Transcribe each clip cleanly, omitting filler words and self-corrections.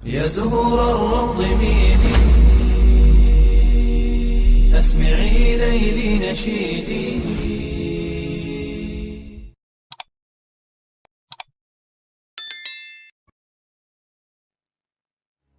يا زهور الروض ميدي أسمعي ليلي نشيدي.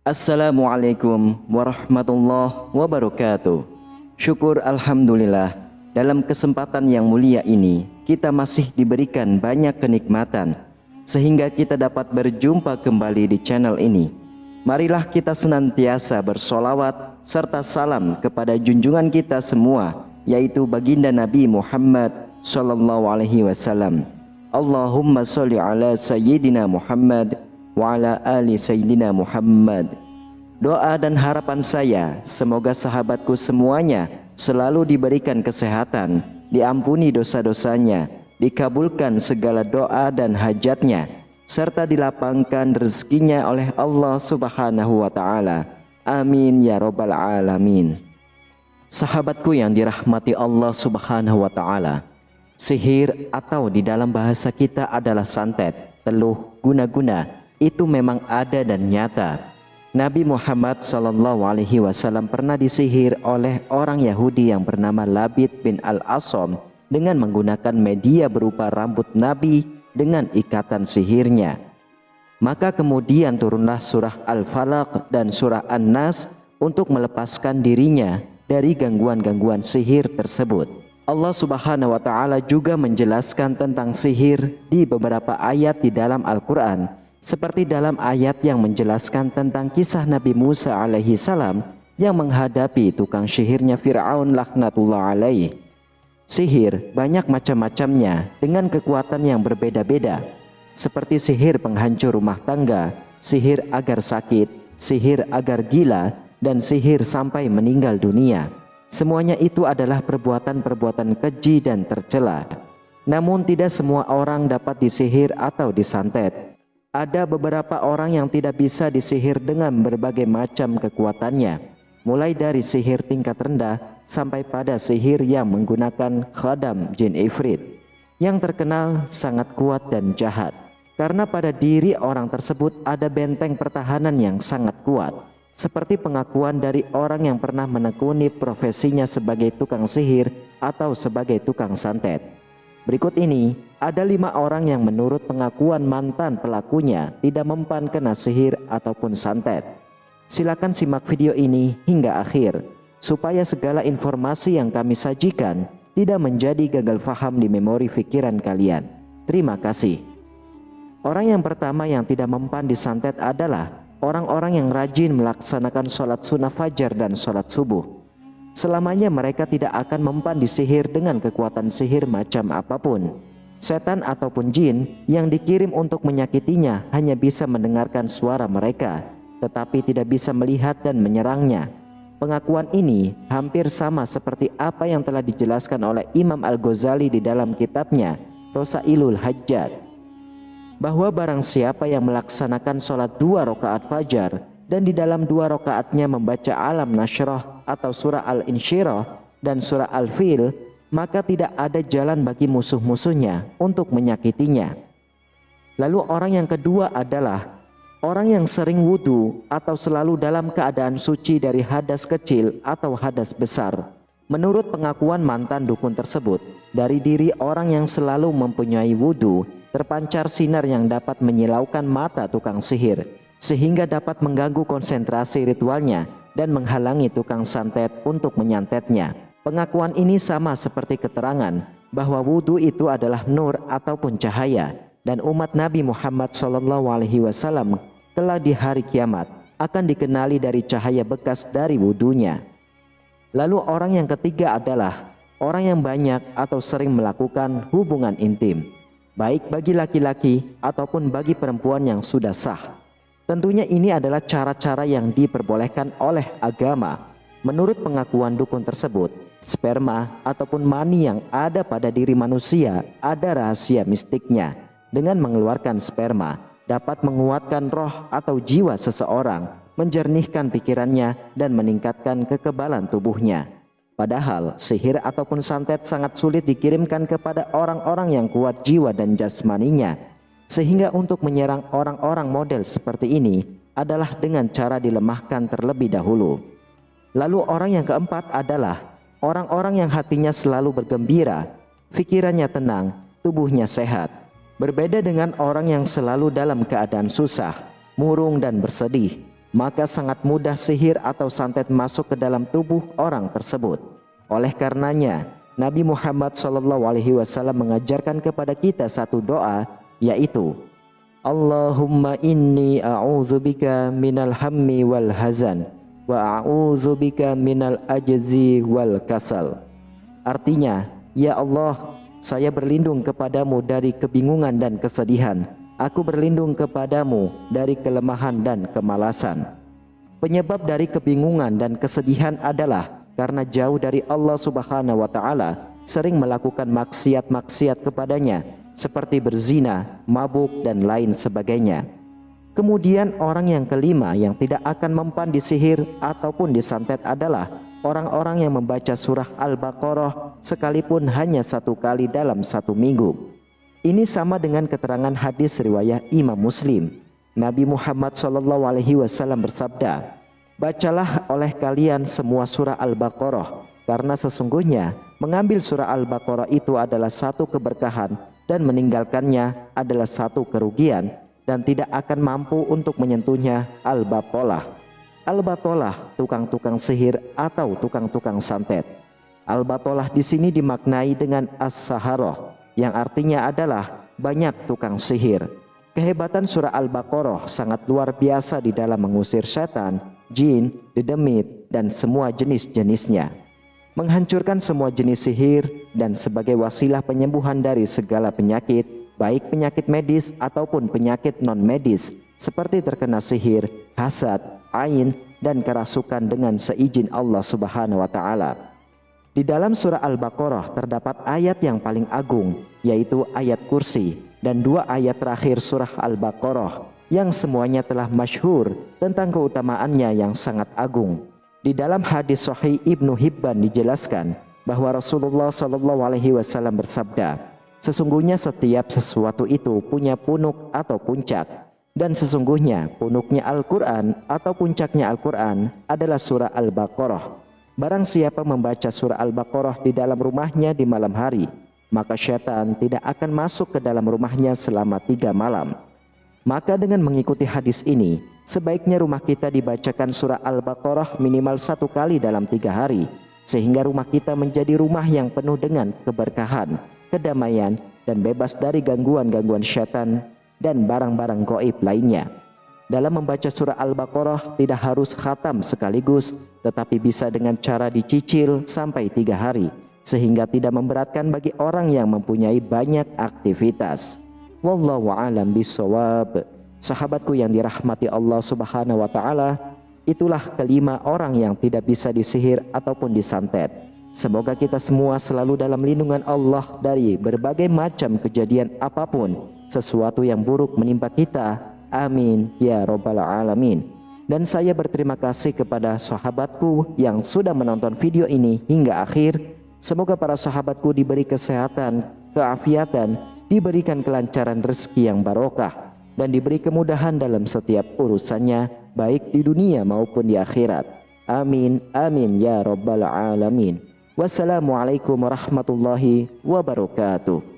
Assalamualaikum warahmatullahi wabarakatuh. Syukur alhamdulillah, dalam kesempatan yang mulia ini kita masih diberikan banyak kenikmatan sehingga kita dapat berjumpa kembali di channel ini. Marilah kita senantiasa bersolawat serta salam kepada junjungan kita semua, yaitu baginda Nabi Muhammad sallallahu alaihi wasallam. Allahumma sholli ala sayyidina Muhammad wa ala ali sayyidina Muhammad. Doa dan harapan saya semoga sahabatku semuanya selalu diberikan kesehatan, diampuni dosa-dosanya, dikabulkan segala doa dan hajatnya, serta dilapangkan rezekinya oleh Allah Subhanahu wa Ta'ala. Amin ya Rabbal Alamin. Sahabatku yang dirahmati Allah Subhanahu wa Ta'ala, sihir atau di dalam bahasa kita adalah santet, teluh, guna-guna itu memang ada dan nyata. Nabi Muhammad SAW pernah disihir oleh orang Yahudi yang bernama Labid bin Al-Asam dengan menggunakan media berupa rambut Nabi dengan ikatan sihirnya. Maka kemudian turunlah surah Al-Falaq dan surah An-Nas untuk melepaskan dirinya dari gangguan-gangguan sihir tersebut. Allah Subhanahu wa Ta'ala juga menjelaskan tentang sihir di beberapa ayat di dalam Al-Quran, seperti dalam ayat yang menjelaskan tentang kisah Nabi Musa alaihi salam yang menghadapi tukang sihirnya Fir'aun laknatullah alaih. Sihir banyak macam-macamnya dengan kekuatan yang berbeda-beda, seperti sihir penghancur rumah tangga, sihir agar sakit, sihir agar gila, dan sihir sampai meninggal dunia. Semuanya itu adalah perbuatan-perbuatan keji dan tercela. Namun tidak semua orang dapat disihir atau disantet. Ada beberapa orang yang tidak bisa disihir dengan berbagai macam kekuatannya, mulai dari sihir tingkat rendah sampai pada sihir yang menggunakan khadam jin ifrit yang terkenal sangat kuat dan jahat, karena pada diri orang tersebut ada benteng pertahanan yang sangat kuat, seperti pengakuan dari orang yang pernah menekuni profesinya sebagai tukang sihir atau sebagai tukang santet. Berikut ini ada 5 orang yang menurut pengakuan mantan pelakunya tidak mempan kena sihir ataupun santet. Silakan simak video ini hingga akhir supaya segala informasi yang kami sajikan tidak menjadi gagal faham di memori pikiran kalian. Terima kasih. Orang yang pertama yang tidak mempan disantet adalah orang-orang yang rajin melaksanakan sholat sunnah fajar dan sholat subuh. Selamanya mereka tidak akan mempan disihir dengan kekuatan sihir macam apapun. Setan ataupun jin yang dikirim untuk menyakitinya hanya bisa mendengarkan suara mereka, tetapi tidak bisa melihat dan menyerangnya. Pengakuan ini hampir sama seperti apa yang telah dijelaskan oleh Imam Al-Ghazali di dalam kitabnya Rosailul Hajjat, bahwa barang siapa yang melaksanakan sholat 2 rakaat fajar dan di dalam 2 rakaatnya membaca Alam Nashrah atau surah Al-Insyirah dan surah Al-Fil, maka tidak ada jalan bagi musuh-musuhnya untuk menyakitinya. Lalu orang yang kedua adalah orang yang sering wudhu atau selalu dalam keadaan suci dari hadas kecil atau hadas besar. Menurut pengakuan mantan dukun tersebut, dari diri orang yang selalu mempunyai wudhu terpancar sinar yang dapat menyilaukan mata tukang sihir, sehingga dapat mengganggu konsentrasi ritualnya dan menghalangi tukang santet untuk menyantetnya. Pengakuan ini sama seperti keterangan bahwa wudhu itu adalah nur ataupun cahaya, dan umat Nabi Muhammad SAW telah di hari kiamat akan dikenali dari cahaya bekas dari wudhunya. Lalu orang yang ketiga adalah orang yang banyak atau sering melakukan hubungan intim, baik bagi laki-laki ataupun bagi perempuan yang sudah sah. Tentunya ini adalah cara-cara yang diperbolehkan oleh agama. Menurut pengakuan dukun tersebut, sperma ataupun mani yang ada pada diri manusia ada rahasia mistiknya. Dengan mengeluarkan sperma dapat menguatkan roh atau jiwa seseorang, menjernihkan pikirannya dan meningkatkan kekebalan tubuhnya. Padahal sihir ataupun santet sangat sulit dikirimkan kepada orang-orang yang kuat jiwa dan jasmaninya. Sehingga untuk menyerang orang-orang model seperti ini adalah dengan cara dilemahkan terlebih dahulu. Lalu orang yang keempat adalah orang-orang yang hatinya selalu bergembira, pikirannya tenang, tubuhnya sehat. Berbeda dengan orang yang selalu dalam keadaan susah, murung dan bersedih, maka sangat mudah sihir atau santet masuk ke dalam tubuh orang tersebut. Oleh karenanya, Nabi Muhammad SAW mengajarkan kepada kita satu doa, yaitu Allahumma inni a'udzubika minal hammi wal hazan wa a'udzubika minal ajzi wal kasal. Artinya, ya Allah, saya berlindung kepadamu dari kebingungan dan kesedihan. Aku berlindung kepadamu dari kelemahan dan kemalasan. Penyebab dari kebingungan dan kesedihan adalah karena jauh dari Allah Subhanahu wa Ta'ala, sering melakukan maksiat-maksiat kepadanya, seperti berzina, mabuk, dan lain sebagainya. Kemudian orang yang kelima yang tidak akan mempan disihir ataupun disantet adalah orang-orang yang membaca surah Al-Baqarah sekalipun hanya 1 kali dalam 1 minggu. Ini sama dengan keterangan hadis riwayat Imam Muslim. Nabi Muhammad SAW bersabda, bacalah oleh kalian semua surah Al-Baqarah, karena sesungguhnya mengambil surah Al-Baqarah itu adalah satu keberkahan dan meninggalkannya adalah satu kerugian, dan tidak akan mampu untuk menyentuhnya al-batolah. Al-batolah, tukang-tukang sihir atau tukang-tukang santet. Al-batolah di sini dimaknai dengan as-saharoh, yang artinya adalah banyak tukang sihir. Kehebatan surah Al-Baqarah sangat luar biasa di dalam mengusir setan, jin, dedemit, dan semua jenis-jenisnya, menghancurkan semua jenis sihir, dan sebagai wasilah penyembuhan dari segala penyakit, baik penyakit medis ataupun penyakit non-medis, seperti terkena sihir, hasad, ain, dan kerasukan dengan seizin Allah Subhanahu wa Ta'ala. Di dalam surah Al-Baqarah terdapat ayat yang paling agung, yaitu ayat kursi, dan 2 ayat terakhir surah Al-Baqarah yang semuanya telah masyhur tentang keutamaannya yang sangat agung. Di dalam hadis Sahih Ibnu Hibban dijelaskan bahwa Rasulullah SAW bersabda, sesungguhnya setiap sesuatu itu punya punuk atau puncak, dan sesungguhnya punuknya Al-Quran atau puncaknya Al-Quran adalah surah Al-Baqarah. Barang siapa membaca surah Al-Baqarah di dalam rumahnya di malam hari, maka syaitan tidak akan masuk ke dalam rumahnya selama 3 malam. Maka dengan mengikuti hadis ini, sebaiknya rumah kita dibacakan surah Al-Baqarah minimal 1 kali dalam 3 hari, sehingga rumah kita menjadi rumah yang penuh dengan keberkahan, kedamaian, dan bebas dari gangguan-gangguan syaitan dan barang-barang gaib lainnya. Dalam membaca surah Al-Baqarah tidak harus khatam sekaligus, tetapi bisa dengan cara dicicil sampai 3 hari, sehingga tidak memberatkan bagi orang yang mempunyai banyak aktivitas. Wallahu a'lam bishawab. Sahabatku yang dirahmati Allah Subhanahu wa Ta'ala, itulah kelima orang yang tidak bisa disihir ataupun disantet. Semoga kita semua selalu dalam lindungan Allah dari berbagai macam kejadian apapun, sesuatu yang buruk menimpa kita. Amin ya Rabbal Alamin. Dan saya berterima kasih kepada sahabatku yang sudah menonton video ini hingga akhir. Semoga para sahabatku diberi kesehatan, keafiatan, diberikan kelancaran rezeki yang barokah, dan diberi kemudahan dalam setiap urusannya, baik di dunia maupun di akhirat. Amin, amin ya Rabbal Alamin. Wassalamualaikum warahmatullahi wabarakatuh.